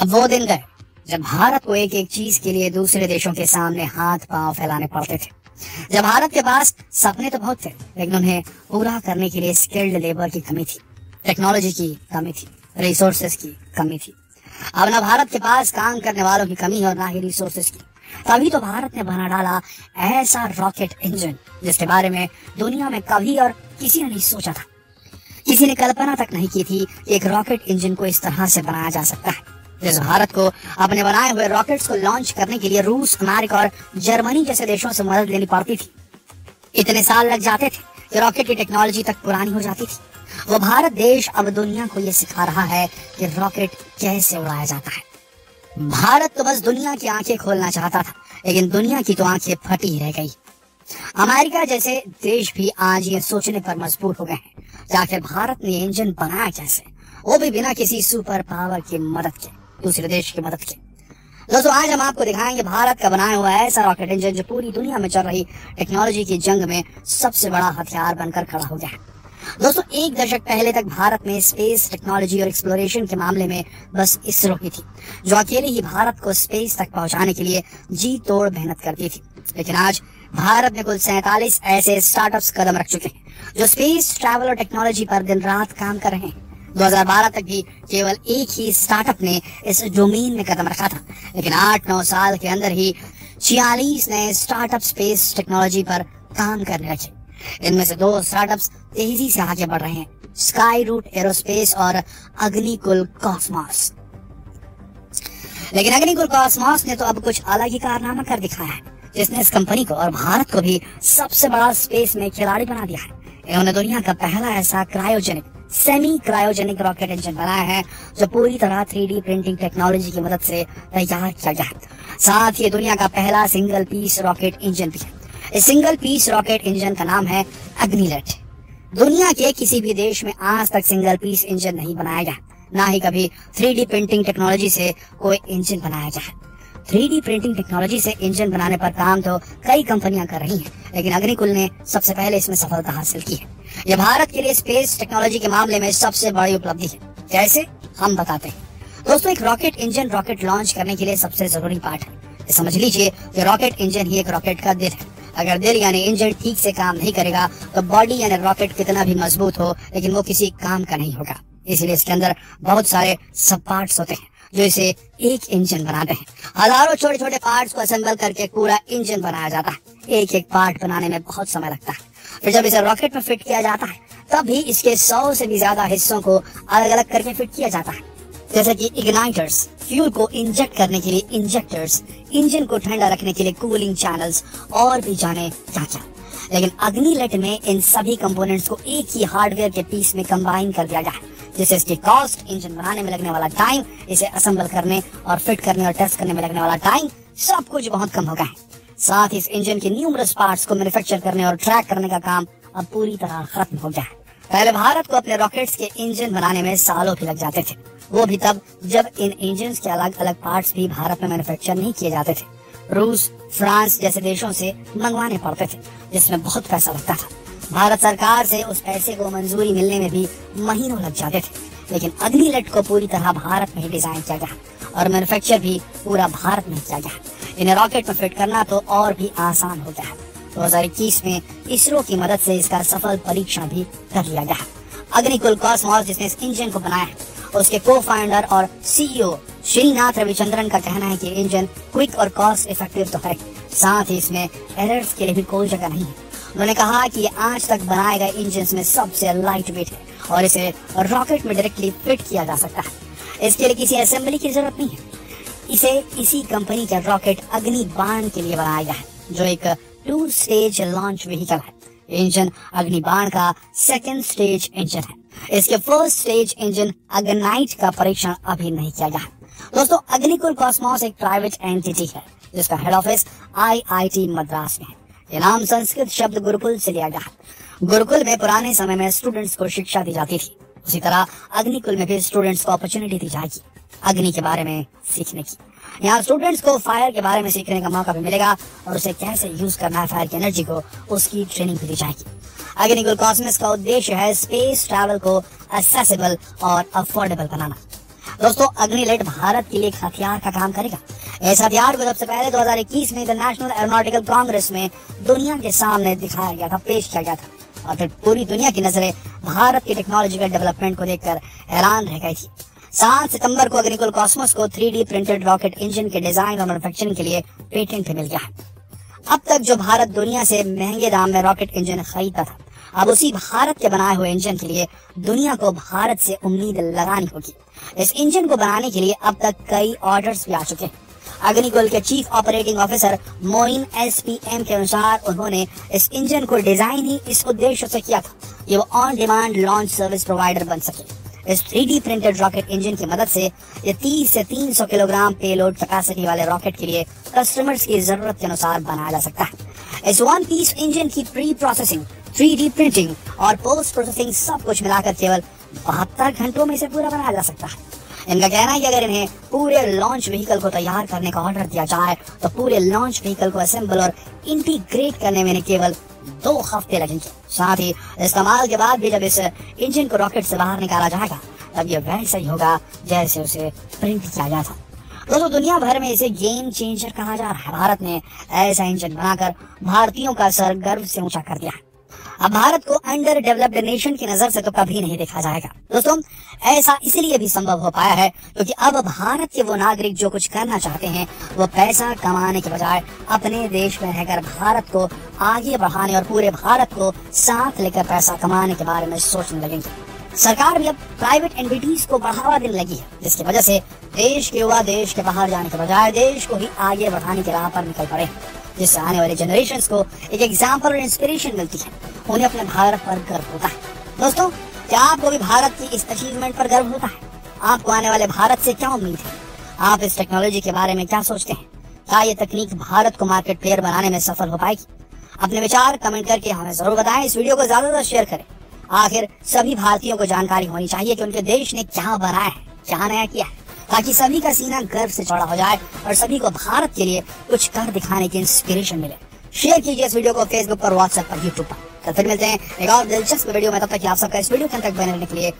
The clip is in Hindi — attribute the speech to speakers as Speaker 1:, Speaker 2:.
Speaker 1: अब वो दिन गए जब भारत को एक एक चीज के लिए दूसरे देशों के सामने हाथ पांव फैलाने पड़ते थे। जब भारत के पास सपने तो बहुत थे, लेकिन उन्हें पूरा करने के लिए स्किल्ड लेबर की कमी थी, टेक्नोलॉजी की कमी थी, रिसोर्सेज की कमी थी। अब ना भारत के पास काम करने वालों की कमी है और ना ही रिसोर्सेज की। तभी तो भारत ने बना डाला ऐसा रॉकेट इंजन जिसके बारे में दुनिया में कभी और किसी ने नहीं सोचा था। किसी ने कल्पना तक नहीं की थी कि एक रॉकेट इंजन को इस तरह से बनाया जा सकता है। जिस भारत को अपने बनाए हुए रॉकेट्स को लॉन्च करने के लिए रूस, अमेरिका और जर्मनी जैसे देशों से मदद लेनी पड़ती थी, इतने साल लग जाते थे कि रॉकेट की टेक्नोलॉजी तक पुरानी हो जाती थी, वो भारत देश अब दुनिया को ये सिखा रहा है कि रॉकेट कैसे उड़ाया जाता है। भारत तो बस दुनिया की आंखें खोलना चाहता था, लेकिन दुनिया की तो आंखें फटी रह गई। अमेरिका जैसे देश भी आज ये सोचने पर मजबूर हो गए हैं कि आखिर भारत ने इंजन बनाया कैसे, वो भी बिना किसी सुपर पावर की मदद के, दूसरे देश की मदद के। दोस्तों, आज हम आपको दिखाएंगे भारत का बनाया हुआ ऐसा रॉकेट इंजन जो पूरी दुनिया में चल रही टेक्नोलॉजी की जंग में सबसे बड़ा हथियार बनकर खड़ा हो गया है। दोस्तों, एक दशक पहले तक भारत में स्पेस टेक्नोलॉजी और एक्सप्लोरेशन के मामले में बस इसरो ही थी, जो अकेले ही भारत को स्पेस तक पहुंचाने के लिए जी तोड़ मेहनत करती थी। लेकिन आज भारत में कुल 47 ऐसे स्टार्टअप्स कदम रख चुके हैं जो स्पेस ट्रैवल और टेक्नोलॉजी पर दिन रात काम कर रहे हैं। 2012 तक भी केवल एक ही स्टार्टअप ने इस डोमेन में कदम रखा था, लेकिन 8-9 साल के अंदर ही 46 नए स्टार्टअप स्पेस टेक्नोलॉजी पर काम करने लगे। इनमें से 2 स्टार्टअप्स तेजी से आगे बढ़ रहे हैं, स्काई रूट एरोस्पेस और अग्निकुल कॉस्मोस। लेकिन अग्निकुल कॉस्मोस ने तो अब कुछ अलग ही कारनामा कर दिखाया है, जिसने इस कंपनी को और भारत को भी सबसे बड़ा स्पेस में खिलाड़ी बना दिया है। इन्होंने दुनिया का पहला ऐसा cryogenic, semi cryogenic rocket engine बनाया है जो पूरी तरह 3D प्रिंटिंग टेक्नोलॉजी की मदद से तैयार किया गया है। साथ ही दुनिया का पहला सिंगल पीस रॉकेट इंजन भी है। इस सिंगल पीस रॉकेट इंजन का नाम है अग्निलेट। दुनिया के किसी भी देश में आज तक सिंगल पीस इंजन नहीं बनाया गया, ना ही कभी 3D प्रिंटिंग टेक्नोलॉजी से कोई इंजन बनाया गया है। 3D प्रिंटिंग टेक्नोलॉजी से इंजन बनाने पर काम तो कई कंपनियां कर रही हैं, लेकिन अग्निकुल ने सबसे पहले इसमें सफलता हासिल की है। यह भारत के लिए स्पेस टेक्नोलॉजी के मामले में सबसे बड़ी उपलब्धि है। कैसे, हम बताते हैं। दोस्तों, एक रॉकेट इंजन रॉकेट लॉन्च करने के लिए सबसे जरूरी पार्ट है। समझ लीजिए कि रॉकेट इंजन ही एक रॉकेट का दिल है। अगर दिल यानी इंजन ठीक से काम नहीं करेगा तो बॉडी यानी रॉकेट कितना भी मजबूत हो, लेकिन वो किसी काम का नहीं होगा। इसलिए इसके अंदर बहुत सारे सब पार्ट्स होते हैं जो इसे एक इंजन बनाते हैं। हजारों छोटे छोटे पार्ट्स को असेंबल करके पूरा इंजन बनाया जाता है। एक एक पार्ट बनाने में बहुत समय लगता है। फिर जब इसे रॉकेट में फिट किया जाता है, तब भी इसके 100 से भी ज्यादा हिस्सों को अलग अलग करके फिट किया जाता है, जैसे कि इग्नाइटर्स, फ्यूल को इंजेक्ट करने के लिए इंजेक्टर्स, इंजन को ठंडा रखने के लिए कूलिंग चैनल्स और भी जाने क्या क्या। लेकिन अग्निलेट में इन सभी कंपोनेंट्स को एक ही हार्डवेयर के पीस में कंबाइन कर दिया गया है, जिससे इसकी कॉस्ट, इंजन बनाने में लगने वाला टाइम, इसे असेंबल करने और फिट करने और टेस्ट करने में लगने वाला टाइम, सब कुछ बहुत कम हो गया है। साथ ही इस इंजन के न्यूमरस पार्ट्स को मैन्युफैक्चर करने और ट्रैक करने का काम अब पूरी तरह खत्म हो गया है। पहले भारत को अपने रॉकेट्स के इंजन बनाने में सालों भी लग जाते थे, वो भी तब जब इन इंजन के अलग अलग पार्ट्स भी भारत में मैन्युफैक्चर नहीं किए जाते थे। रूस, फ्रांस जैसे देशों से मंगवाने पड़ते थे, जिसमें बहुत पैसा लगता था। भारत सरकार से उस पैसे को मंजूरी मिलने में भी महीनों लग जाते थे। लेकिन अग्निलेट को पूरी तरह भारत में ही डिजाइन किया गया और मैन्युफैक्चर भी पूरा भारत में किया गया। इन्हें रॉकेट में फिट करना तो और भी आसान हो गया है। 2021 में इसरो की मदद से इसका सफल परीक्षण भी कर लिया गया। अग्निकुल कॉस्मोस, जिसने इस इंजन को बनाया है, उसके को फाउंडर और CEO श्रीनाथ रविचंद्रन का कहना है कि इंजन क्विक और कॉस्ट इफेक्टिव तो है, साथ ही इसमें एरर्स के लिए भी कोई जगह नहीं है। उन्होंने कहा कि ये आज तक बनाए गए इंजन में सबसे लाइट वेट है और इसे रॉकेट में डायरेक्टली फिट किया जा सकता है। इसके लिए किसी असेंबली की जरूरत नहीं है। इसे इसी कंपनी के रॉकेट अग्निबाण के लिए बनाया गया है, जो एक 2 स्टेज लॉन्च व्हीकल है। इंजन अग्निबाण का 2nd स्टेज इंजन है। इसके 1st स्टेज इंजन अग्नाइट का परीक्षण अभी नहीं किया गया है। दोस्तों, अग्निकुल कॉस्मोस एक प्राइवेट एंटिटी है जिसका हेड ऑफिस IIT मद्रास में है। यह नाम संस्कृत शब्द गुरुकुल से लिया गया है। गुरुकुल में पुराने समय में स्टूडेंट्स को शिक्षा दी जाती थी, उसी तरह अग्निकुल में भी स्टूडेंट्स को अपॉर्चुनिटी दी जाएगी अग्नि के बारे में सीखने की। यहाँ स्टूडेंट्स को फायर के बारे में सीखने का मौका भी मिलेगा और उसे कैसे यूज करना है फायर की एनर्जी को, उसकी ट्रेनिंग भी दी जाएगी। अग्निकुल कॉस्मोस का उद्देश्य है स्पेस ट्रैवल को एक्सेसिबल और अफोर्डेबल बनाना। दोस्तों, अग्निलेट भारत के लिए एक हथियार का काम करेगा। इस हथियार को सबसे पहले 2021 में इंटरनेशनल एरोनॉटिकल कांग्रेस में दुनिया के सामने दिखाया गया था, पेश किया गया था, और फिर पूरी दुनिया की नजरें भारत की टेक्नोलॉजिकल डेवलपमेंट को देखकर हैरान रह गई थी। 7 सितंबर को अग्निकुल कॉस्मोस को 3D प्रिंटेड रॉकेट इंजन के डिजाइन और मैन्युफैक्चरिंग के लिए पेटेंट मिल गया है। अब तक जो भारत दुनिया से महंगे दाम में रॉकेट इंजन खरीदता था, अब उसी भारत के बनाए हुए इंजन के लिए दुनिया को भारत से उम्मीद लगानी होगी। इस इंजन को बनाने के लिए अब तक कई ऑर्डर्स भी आ चुके हैं। अग्निकुल के chief operating officer Moin SPM के अनुसार उन्होंने इस इंजन को डिजाइन ही इस उद्देश्य से किया था कि वो on demand launch service provider बन सके। इस 3D प्रिंटेड रॉकेट इंजन की मदद से ये 30 से 300 किलोग्राम पेलोड कैपेसिटी वाले रॉकेट के लिए कस्टमर्स की जरूरत के अनुसार बनाया जा सकता है। इस वन पीस इंजन की प्री प्रोसेसिंग, 3D प्रिंटिंग और पोस्ट प्रोसेसिंग सब कुछ मिलाकर केवल 72 घंटों में से पूरा बनाया जा सकता है। इनका कहना है कि अगर इन्हें पूरे लॉन्च व्हीकल को तैयार करने का ऑर्डर दिया जाए तो पूरे लॉन्च व्हीकल को असेंबल और इंटीग्रेट करने में केवल 2 हफ्ते लगेंगे। साथ ही इस्तेमाल के बाद भी जब इस इंजन को रॉकेट से बाहर निकाला जाएगा तब ये वैसा ही होगा जैसे उसे प्रिंट किया गया था। दोस्तों, दुनिया भर में इसे गेम चेंजर कहा जा रहा है। भारत ने ऐसा इंजन बनाकर भारतीयों का सर गर्व से ऊंचा कर दिया है। अब भारत को अंडर डेवलप्ड नेशन की नजर से तो कभी नहीं देखा जाएगा। दोस्तों, ऐसा इसलिए भी संभव हो पाया है क्योंकि अब भारत के वो नागरिक जो कुछ करना चाहते हैं वो पैसा कमाने के बजाय अपने देश में रहकर भारत को आगे बढ़ाने और पूरे भारत को साथ लेकर पैसा कमाने के बारे में सोचने लगेंगे। सरकार भी अब प्राइवेट एंटिटीज को बढ़ावा देने लगी है, जिसकी वजह से देश के युवा देश के बाहर जाने के बजाय देश को ही आगे बढ़ाने की राह पर निकल पड़े, जिससे आने वाले जनरेशंस को एक एग्जाम्पल और इंस्पिरेशन मिलती है। उन्हें अपने भारत पर गर्व होता है। दोस्तों, क्या आपको भी भारत की इस अचीवमेंट पर गर्व होता है? आपको आने वाले भारत से क्या उम्मीद है? आप इस टेक्नोलॉजी के बारे में क्या सोचते हैं? क्या ये तकनीक भारत को मार्केट प्लेयर बनाने में सफल हो पाएगी? अपने विचार कमेंट करके हमें जरूर बताएं। इस वीडियो को ज्यादातर शेयर करें। आखिर सभी भारतीयों को जानकारी होनी चाहिए कि उनके देश ने क्या बनाया है, क्या नया किया है, ताकि सभी का सीना गर्व से चौड़ा हो जाए और सभी को भारत के लिए कुछ कर दिखाने की इंस्पिरेशन मिले। शेयर कीजिए इस वीडियो को फेसबुक पर, व्हाट्सएप पर, यूट्यूब पर। फिर मिलते हैं एक और दिलचस्प वीडियो में। तब तक आप सबका इस वीडियो के अंत तक बने रहने के लिए